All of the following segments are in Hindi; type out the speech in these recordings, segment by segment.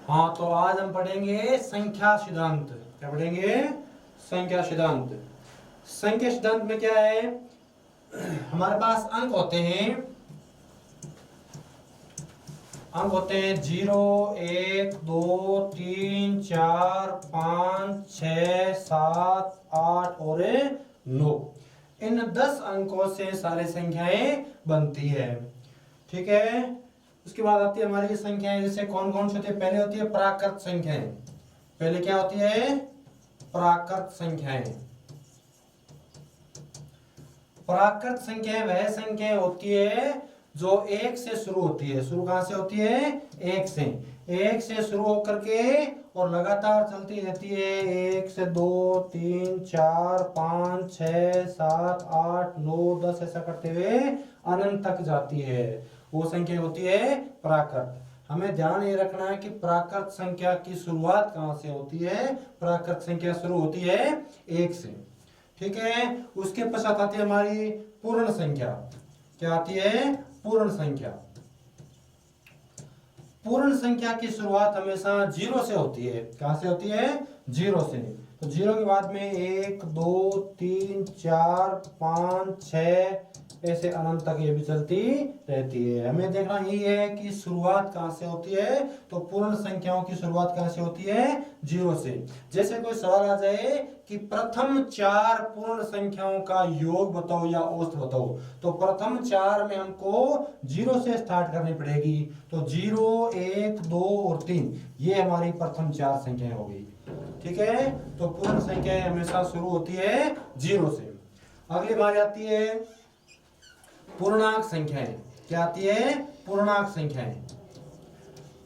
हाँ, तो आज हम पढ़ेंगे संख्या सिद्धांत। क्या पढ़ेंगे? संख्या सिद्धांत। संख्या सिद्धांत में क्या है, हमारे पास अंक होते हैं। अंक होते हैं 0, 1, 2, 3, 4, 5, 6, 7, 8 और 9। इन 10 अंकों से सारी संख्याएं बनती है। ठीक है। उसके बाद आती है हमारी संख्याएं, जैसे कौन कौन सी होती है। पहले होती है प्राकृत संख्याएं। पहले क्या होती है? प्राकृत संख्याएं। प्राकृत संख्याएं वह संख्याएं होती है जो एक से शुरू होती है। शुरू कहां से होती है? एक से। एक से शुरू होकर के और लगातार चलती रहती है। 1 से 2, 3, 4, 5, 6, 7, 8, 9, 10 ऐसा करते हुए अनंत तक जाती है। वो संख्या होती है प्राकृत। हमें ध्यान ये रखना है कि प्राकृत संख्या की शुरुआत कहां से होती है। प्राकृत संख्या शुरू होती है 1 से। ठीक है। उसके पश्चात आती है हमारी पूर्ण संख्या। क्या आती है? पूर्ण संख्या। पूर्ण संख्या की शुरुआत हमेशा 0 से होती है। कहां से होती है? 0 से। तो 0 के बाद में 1, 2, 3, 4, 5, 6 ऐसे अनंत तक ये भी चलती रहती है। हमें देखना ही है कि शुरुआत कहां से होती है। तो पूर्ण संख्याओं की शुरुआत कहां से होती है? 0 से। जैसे कोई सवाल आ जाए कि प्रथम 4 पूर्ण संख्याओं का योग बताओ या औसत बताओ, तो प्रथम 4 में हमको 0 से स्टार्ट करनी पड़ेगी। तो 0, 1, 2 और 3 ये हमारी प्रथम 4 संख्याएं हो गई। ठीक है। तो पूर्ण संख्याएं हमेशा शुरू होती है 0 से। अगली बार आती है पूर्णांक संख्याएं। क्या आती है? पूर्णांक संख्याएं।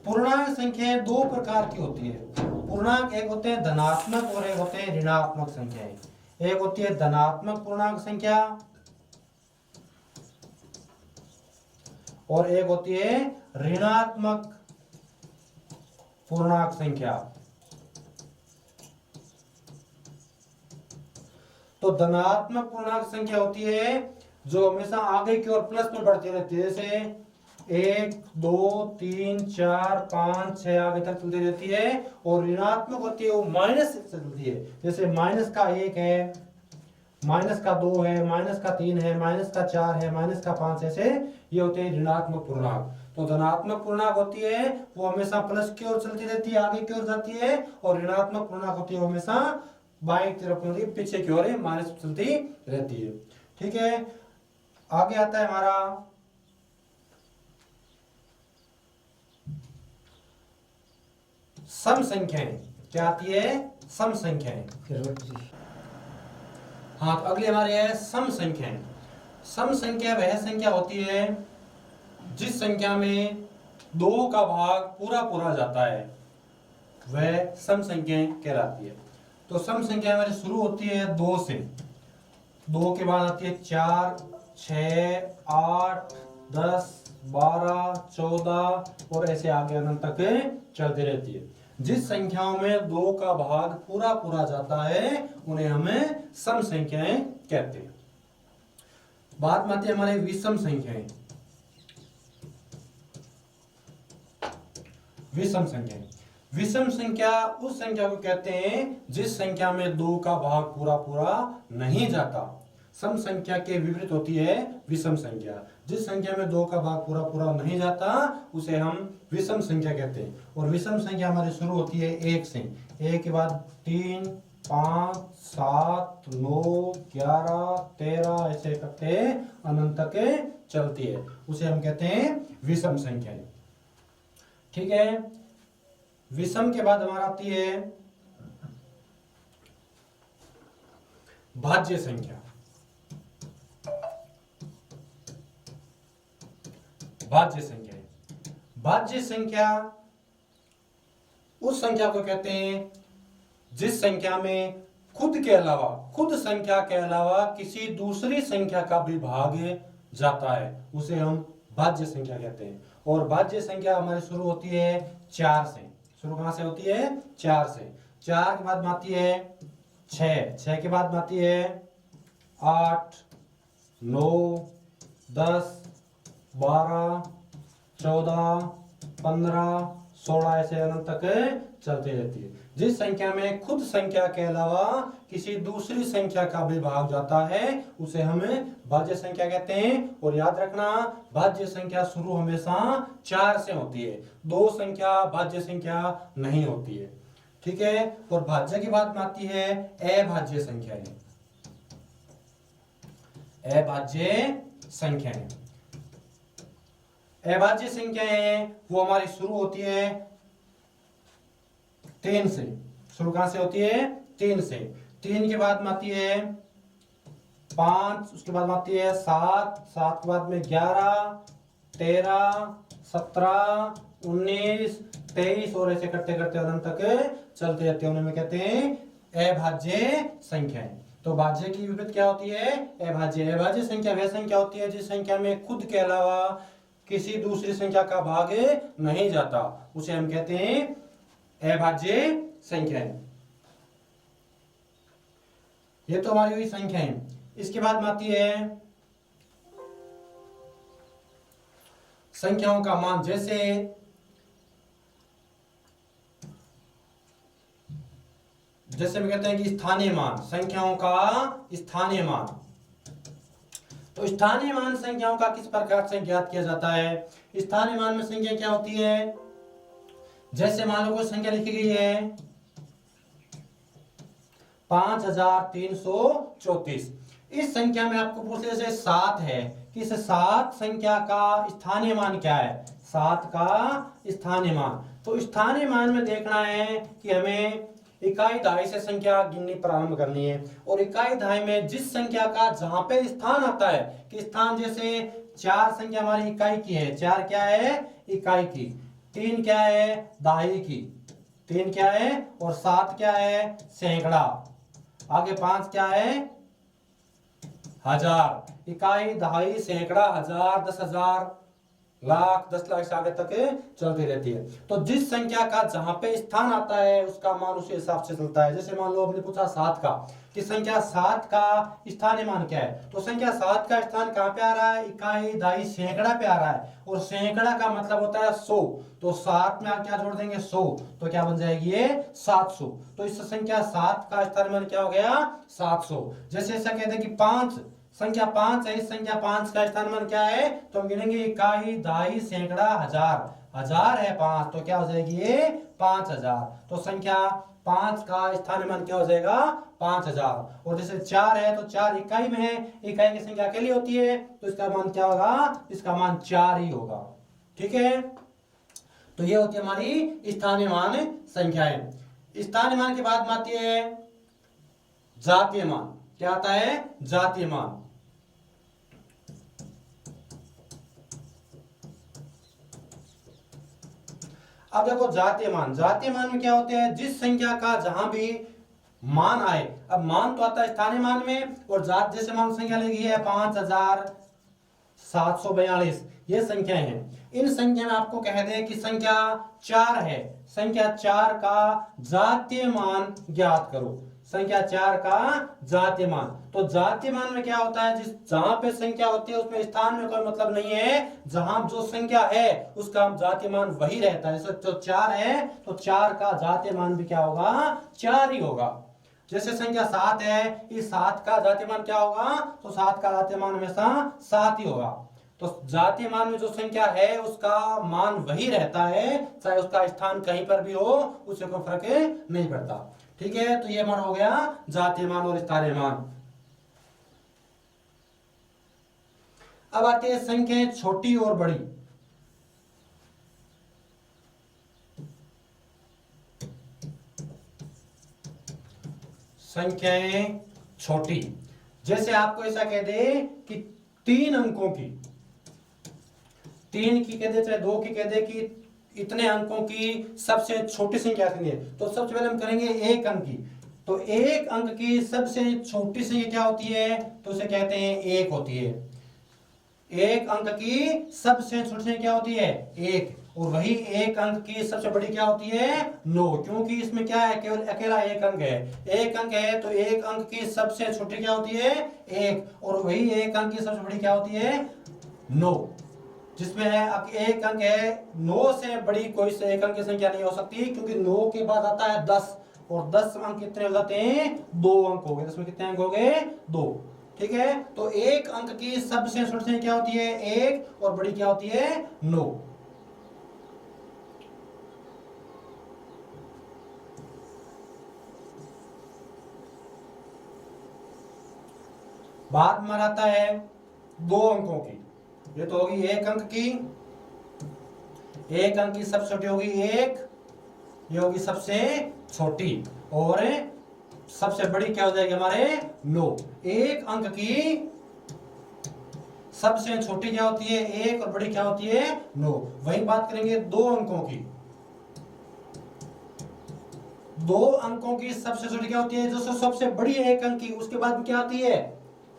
पूर्णांक संख्याएं दो प्रकार की होती है। पूर्णांक एक होते हैं धनात्मक और एक होते हैं ऋणात्मक संख्याएं। एक होती है धनात्मक पूर्णांक संख्या और एक होती है ऋणात्मक पूर्णांक संख्या। तो धनात्मक पूर्णांक संख्या होती है जो हमेशा आगे की ओर प्लस में बढ़ती रहती है। जैसे 1, 2, 3, 4, 5, 6 आगे तक चलती रहती है। और ऋणात्मक होती है वो माइनस से चलती है। जैसे माइनस का 1 है, माइनस का 2 है, माइनस का 3 है, माइनस का 4 है, माइनस का 5 ऐसे ये होते हैं ऋणात्मक पूर्णांक। तो धनात्मक पूर्णांक होती है वो हमेशा प्लस की ओर चलती रहती है, आगे की ओर जाती है। और ऋणात्मक पूर्णांक होती है हमेशा बाएं तरफ पीछे की ओर माइनस चलती रहती है। ठीक है। आगे आता है हमारा सम संख्याएं। क्या आती है? सम संख्याएं। हाँ, तो अगली हमारी है सम संख्याएं। सम संख्या वह संख्या होती है जिस संख्या में 2 का भाग पूरा पूरा जाता है, वह सम संख्याएं कहलाती है। तो सम संख्या हमारी शुरू होती है 2 से। 2 के बाद आती है 4, 6, 8, 10, 12, 14 और ऐसे आगे अनंत तक चलती रहती है। जिस संख्याओं में 2 का भाग पूरा पूरा जाता है उन्हें हमें सम संख्याएं कहते हैं। बात में आती है हमारे विषम संख्याएं। विषम संख्याएं। विषम संख्या उस संख्या को कहते हैं जिस संख्या में 2 का भाग पूरा पूरा नहीं जाता। सम संख्या के विपरीत होती है विषम संख्या। जिस संख्या में 2 का भाग पूरा पूरा नहीं जाता उसे हम विषम संख्या कहते हैं। और विषम संख्या हमारी शुरू होती है 1 से। 1 के बाद 3, 5, 7, 9, 11, 13 ऐसे करते अनंत तक चलती है। उसे हम कहते हैं विषम संख्याएं। ठीक है। विषम के बाद हमारा आती है भाज्य संख्या। भाज्य संख्या। भाज्य संख्या उस संख्या को कहते हैं जिस संख्या में खुद संख्या के अलावा किसी दूसरी संख्या का भी भाग जाता है, उसे हम भाज्य संख्या कहते हैं। और भाज्य संख्या हमारी शुरू होती है 4 से। शुरू कहां से होती है? 4 से। 4 के बाद में आती है 6, 6 के बाद में आती है 8, 9, 10, 12, 14, 15, 16 ऐसे अनंत तक चलती रहती है। जिस संख्या में खुद संख्या के अलावा किसी दूसरी संख्या का भी भाग जाता है उसे हम भाज्य संख्या कहते हैं। और याद रखना, भाज्य संख्या शुरू हमेशा 4 से होती है, 2 संख्या भाज्य संख्या नहीं होती है। ठीक है। और भाज्य की बात में आती है अभाज्य संख्याएं। अभाज्य संख्याएं, अभाज्य संख्याएं वो हमारी शुरू होती है 3 से। शुरू कहां से होती है? 3 से। 3 के बाद में आती है 5, उसके बाद में आती है 7, 7 के बाद में 11, 13, 17, 19, 23 और ऐसे करते करते अनंत तक चलते जाते हैं। उन्हें कहते हैं अभाज्य संख्याएं। तो भाज्य की विपरीत क्या होती है? अभाज्य। अभाज्य संख्या वह संख्या होती है जिस संख्या में खुद के अलावा किसी दूसरी संख्या का भाग नहीं जाता, उसे हम कहते हैं अभाज्य संख्याएं। ये तो हमारी हुई संख्याएं। इसके बाद में आती है संख्याओं का मान। जैसे हम कहते हैं कि स्थानीय मान, संख्याओं का स्थानीय मान। तो स्थानीय मान संख्याओं का किस प्रकार से ज्ञात किया जाता है? स्थानीय मान में संख्या क्या होती है? जैसे मान लो कोई संख्या लिखी गई है 5334। इस संख्या में आपको पूछे जैसे 7 है कि इस 7 संख्या का स्थानीय मान क्या है? 7 का स्थानीय मान। तो स्थानीय मान में देखना है कि हमें इकाई दहाई से संख्या गिननी प्रारंभ करनी है। और इकाई दहाई में जिस संख्या का जहां पे स्थान आता है कि स्थान, जैसे 4 संख्या हमारी इकाई की है, 4 क्या है? इकाई की। 3 क्या है? दहाई की। 3 क्या है? और 7 क्या है? सैकड़ा। आगे 5 क्या है? हजार। इकाई, दहाई, सैकड़ा, हजार, 10,000, लाख, 10 लाख से आगे तक चलती रहती है। तो जिस संख्या का जहां पे स्थान आता है उसका मान उसी हिसाब से चलता है। जैसे मान लो आपने पूछा 7 का कि संख्या 7 का स्थानीय मान क्या है? तो संख्या 7 का स्थान कहां पे आ रहा है? इकाई, दहाई, सैकड़ा पे आ रहा है। और सैकड़ा का मतलब होता है 100। तो 7 में आप क्या जोड़ देंगे? 100। तो क्या बन जाएगी ये? 700। तो इस संख्या 7 का स्थानीय मान क्या हो गया? 700। जैसे ऐसा कहते हैं कि 5, संख्या 5 है, इस संख्या 5 का स्थानीय मान क्या है? तो हम गिनेंगे इकाई, दहाई, सैकड़ा, हजार। हजार है 5, तो क्या हो जाएगी ये? 5000। तो संख्या 5 का स्थानीय मान क्या हो जाएगा? 5000। और जैसे 4 है तो 4 इकाई में है, इकाई की संख्या अकेली होती है, तो इसका मान क्या होगा? इसका मान 4 ही होगा। ठीक है। तो ये होती है हमारी स्थानीय मान संख्याएं। स्थानीय मान के बाद में आती है जातीय मान। क्या आता है? जातीय मान। अब देखो जातीय मान। जातीय मान में क्या होते हैं? जिस संख्या का जहां भी मान आए। अब मान तो आता है स्थानीय मान में, और जात, जैसे मान संख्या लगी है 5742, ये संख्याएं हैं। इन संख्या में आपको कह दे कि संख्या 4 है, संख्या 4 का जातीय मान ज्ञात करो। संख्या 4 का जातीय मान। तो जातीय मान में क्या होता है? जिस जहां पे संख्या होती है उसमें स्थान में कोई मतलब नहीं है। जहां जो संख्या है उसका जातीय मान वही रहता है। जैसे जो 4 है तो 4 का जातीय मान भी क्या होगा? 4 ही होगा। जैसे संख्या 7 है, इस 7 का जातीय मान क्या होगा? तो 7 का जातीय मान हमेशा 7 ही होगा। तो जातीय मान में जो संख्या है उसका मान वही रहता है, चाहे उसका स्थान कहीं पर भी हो, उससे कोई फर्क नहीं पड़ता। ठीक है। तो ये मान हो गया जातीय मान और स्थानीय मान। अब आती है संख्याएं छोटी और बड़ी। संख्याएं छोटी, जैसे आपको ऐसा कह दे कि 3 अंकों की, 3 की कह दे चाहे 2 की कह दे कि इतने अंकों की सबसे छोटी संख्या कितनी है, तो सबसे पहले हम करेंगे 1 अंक की। तो 1 अंक की सबसे छोटी संख्या क्या होती है? तो उसे कहते हैं 1 होती है। 1 अंक की सबसे छोटी संख्या क्या होती है? 1। और वही 1 अंक की सबसे बड़ी क्या होती है? 9, क्योंकि इसमें क्या है? केवल अकेला 1 अंक है। 1 अंक है तो 1 अंक की सबसे छोटी क्या होती है? 1। और वही 1 अंक की सबसे बड़ी क्या होती है? 9। जिसमें एक अंक है 9 से बड़ी कोई से एक अंक की संख्या नहीं हो सकती, क्योंकि 9 के बाद आता है 10 और 10 अंक कितने हो जाते हैं? 2 अंक हो गए। इसमें कितने अंक हो गए? 2। ठीक है, तो एक अंक की सबसे छोटी संख्या क्या होती है? 1 और बड़ी क्या होती है? 9। बाद में आता है 2 अंकों की। ये तो होगी एक अंक की, एक अंक की सबसे छोटी होगी 1, ये होगी सबसे छोटी, और सबसे बड़ी क्या हो जाएगी हमारे? 9। एक अंक की सबसे छोटी क्या होती है? 1 और बड़ी क्या होती है? 9। वही बात करेंगे 2 अंकों की। 2 अंकों की सबसे छोटी क्या होती है? जो सबसे बड़ी है एक अंक की, उसके बाद में क्या आती है?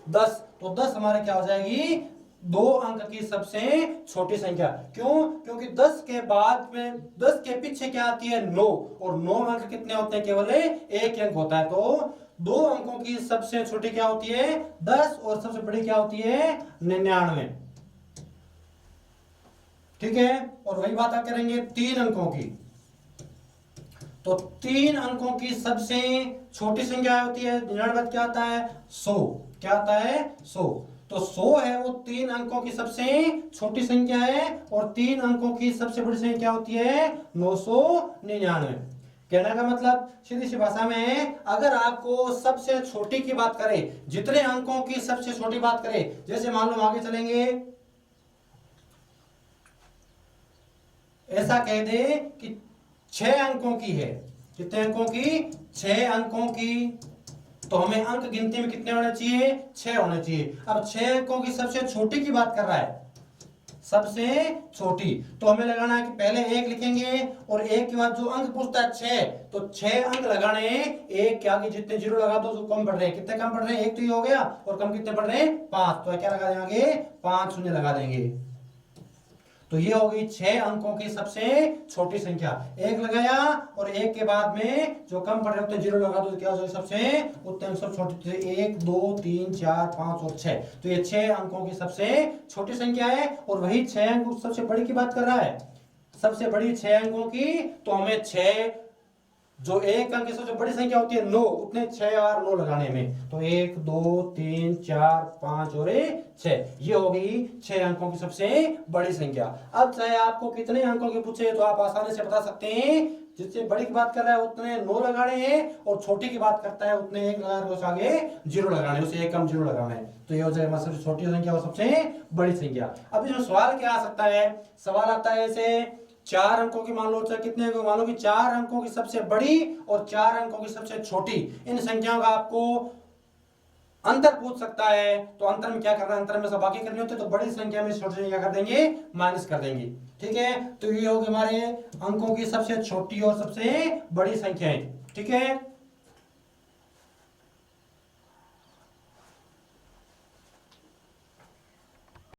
10। तो 10 हमारे क्या हो जाएगी? 2 अंक की सबसे छोटी संख्या। क्यों? क्योंकि 10 के बाद में 10 के पीछे क्या आती है? 9, और 9 अंक कितने होते हैं? केवल एक अंक होता है। तो 2 अंकों की सबसे छोटी क्या होती है? 10, और सबसे बड़ी क्या होती है? 99। ठीक है, और वही बात आप करेंगे 3 अंकों की। तो 3 अंकों की सबसे छोटी संख्या होती है 99। क्या आता है? 100। क्या आता है? 100। तो 100 है वो 3 अंकों की सबसे छोटी संख्या है, और 3 अंकों की सबसे बड़ी संख्या क्या होती है? 999। कहने का मतलब सीधी सी भाषा में, अगर आपको सबसे छोटी की बात करें, जितने अंकों की सबसे छोटी बात करें, जैसे मान लो आगे चलेंगे, ऐसा कह दे कि 6 अंकों की है। कितने अंकों की? 6 अंकों की। तो हमें अंक गिनती में कितने होने चाहिए? 6 होने चाहिए। अब 6 अंकों की सबसे छोटी की बात कर रहा है, सबसे छोटी, तो हमें लगाना है कि पहले 1 लिखेंगे, और 1 के बाद जो अंक पूछता है 6, तो 6 अंक लगाने। 1 के आगे जितने जीरो लगा दो तो कम पड़ रहे हैं। कितने कम पड़ रहे हैं? 1 तो ये हो गया, और कम कितने पड़ रहे हैं? 5। तो क्या लगा देंगे? 5 शून्य लगा देंगे। तो ये हो गई 6 अंकों की सबसे छोटी संख्या। 1 लगाया, और 1 के बाद में जो कम पड़ रहे उतने जीरो लगा दो, तो क्या हो जाएगा? सबसे उतने सब छोटी, 1 2 3 4 5 और 6। तो ये 6 अंकों की सबसे छोटी संख्या है, और वही 6 अंक सबसे बड़ी की बात कर रहा है, सबसे बड़ी 6 अंकों की। तो हमें 6 जो एक अंक की सबसे बड़ी संख्या होती है 9, उतने 6 और 9 लगाने में। तो 1 2 3 4 5 और 6, ये हो गई 6 अंकों की सबसे बड़ी संख्या। अब चाहे आपको कितने अंकों के पूछे, तो आप आसानी से बता सकते हैं। जिससे बड़ी की बात कर रहा है उतने 9 लगाने हैं, और छोटी की बात करता है उतने 1 लगाने, उस आगे 0 लगाने, उसे 1 कम 0 लगाना है। तो ये हो जाएगा सबसे छोटी संख्या और सबसे बड़ी संख्या। अब इसमें सवाल क्या आ सकता है? सवाल आता है ऐसे, 4 अंकों की मान लो, चाहे कितने अंकों, मान लो कि 4 अंकों की सबसे बड़ी और 4 अंकों की सबसे छोटी, इन संख्याओं का आपको अंतर पूछ सकता है। तो अंतर में क्या करना है? अंतर में सब बाकी करनी होती है, तो बड़ी संख्या में छोटी संख्या कर देंगे, माइनस कर देंगे। ठीक है, तो ये होगी हमारे अंकों की सबसे छोटी और सबसे बड़ी संख्याएं। ठीक है।